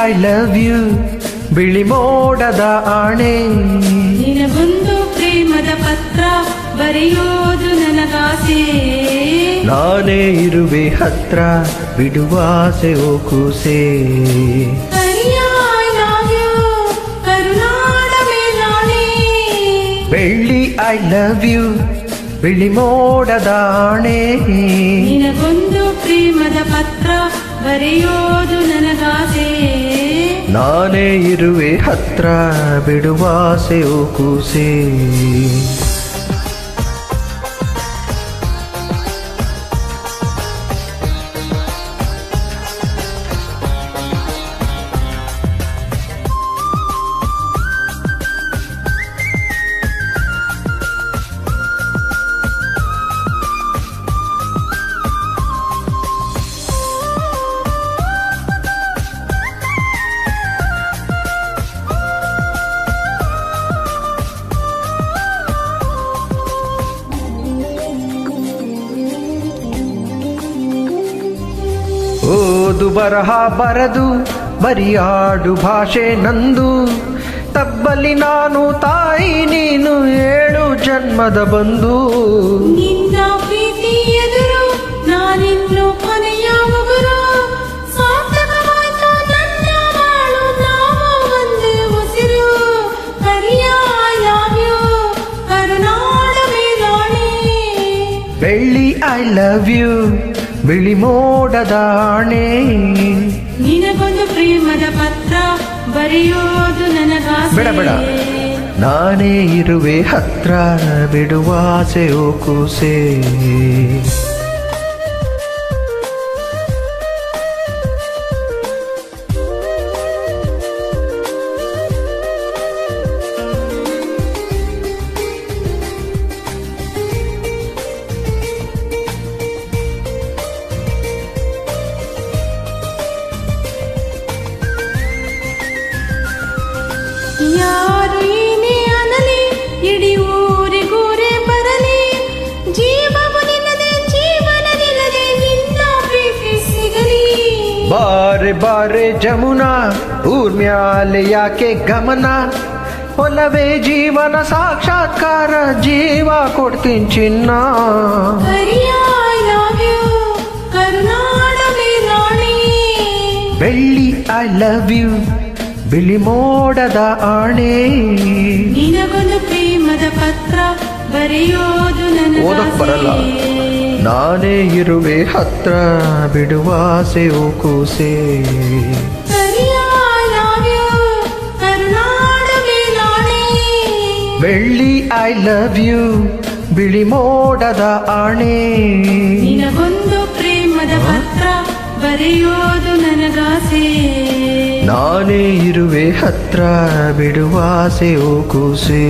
I love you ಬಿಳಿ ಮೋಡದ ಆಣೆ. ನಿನಗೊಂದು ಪ್ರೇಮದ ಪತ್ರ ಬರೆಯೋದು ನನಗಾಸೆ. ನಾನೇ ಇರುವೆ ಹತ್ರ ಬಿಡುವಾಸೆ ಓ ಕೂಸೆ. ಕರುನಾಡ ಮೇಲಾಣೆ. ಬೆಳ್ಳಿ ಐ ಲವ್ ಯು ಬಿಳಿ ಮೋಡದ ಆಣೆ. ನಿನಗೊಂದು ಪ್ರೇಮದ ಪತ್ರ ಬರೆಯೋದು ನನಗಾಸೆ. ನಾನೇ ಇರುವೆ ಹತ್ರ ಬಿಡುವಾಸೆ ಓ ಕೂಸೆ. ಓದು ಬರಹ ಬರದು ಬರಿಯಾಡು ಭಾಷೆ ನಂದು. ತಬ್ಬಲಿ ನಾನು ತಾಯಿ ನೀನು 7 ಜನ್ಮದ ಬಂಧು. ನಿನ್ನ ಪ್ರೀತಿ ಎದುರು ನಾನಿನ್ನು ಕೊನೆಯ ಉಗುರು. ಸಾರ್ಥಕವಾಯ್ತು ನನ್ನ ಬಾಳು ನಾವು ಒಂದೇ ಉಸಿರು. ಹರಿಯ ಐ ಲವ್ ಯು ಕರುನಾಡ ಮೇಲಾಣೆ. ಬೆಳ್ಳಿ ಐ ಲವ್ ಯು ಬಿಳಿ ಮೋಡದ ಆಣೆ. ನಿನಗೊಂದು ಪ್ರೇಮದ ಪತ್ರ ಬರೆಯೋದು ನನಗಾಸೆ. ಬೇಡ ಬೇಡ ನಾನೇ ಇರುವೆ ಹತ್ರ ಬಿಡುವಾಸೆ ಓ ಕೂಸೆ. ಯಾರು ಏನೇ ಅನ್ನಲಿ ಇಡೀ ಊರಿಗೂರೇ ಬರಲಿ. ಜೀವವು ನಿನ್ನದೆ ಜೀವನದಿಲ್ಲದೆ ನಿನ್ನ ಪ್ರೀತಿ ಸಿಗಲಿ. ಬಾರೆ ಬಾರೆ ಜಮುನಾ ಊರ್ಮ್ಯಾಲೆ ಯಾಕೆ ಗಮನ. ಒಲವೇ ಜೀವನ ಸಾಕ್ಷಾತ್ಕಾರ ಜೀವ ಕೊಡ್ತೀನಿ ಚಿನ್ನ. ಹರಿಯ ಐ ಲವ್ ಯು ಕರುನಾಡ ಮೇಲಾಣೆ. ಬೆಳ್ಳಿ ಐ ಲವ್ ಯು ಬಿಳಿ ಮೋಡದ ಆಣೆ. ನಿನಗೊಂದು ಪ್ರೇಮದ ಪತ್ರ ಬರೆಯೋದು ಓದಕ್ ಬರಲ್ಲ. ನನಗಾಸೆ. ನಾನೇ ಇರುವೆ ಹತ್ರ ಬಿಡುವಾಸೆ ಓ ಕೂಸೆ. ಹರಿಯ ಐ ಲವ್ ಯು ಕರುನಾಡ ಮೇಲಾಣೆ. ಬೆಳ್ಳಿ ಐ ಲವ್ ಯು ಬಿಳಿ ಮೋಡದ ಆಣೆ. ನಿನಗೊಂದು ಪ್ರೇಮದ ಪತ್ರ ಬರೆಯೋದು ನನಗಾಸೆ. ನಾನೇ ಇರುವೆ ಹತ್ರ ಬಿಡುವಾಸೆ ಓ ಕೂಸೆ.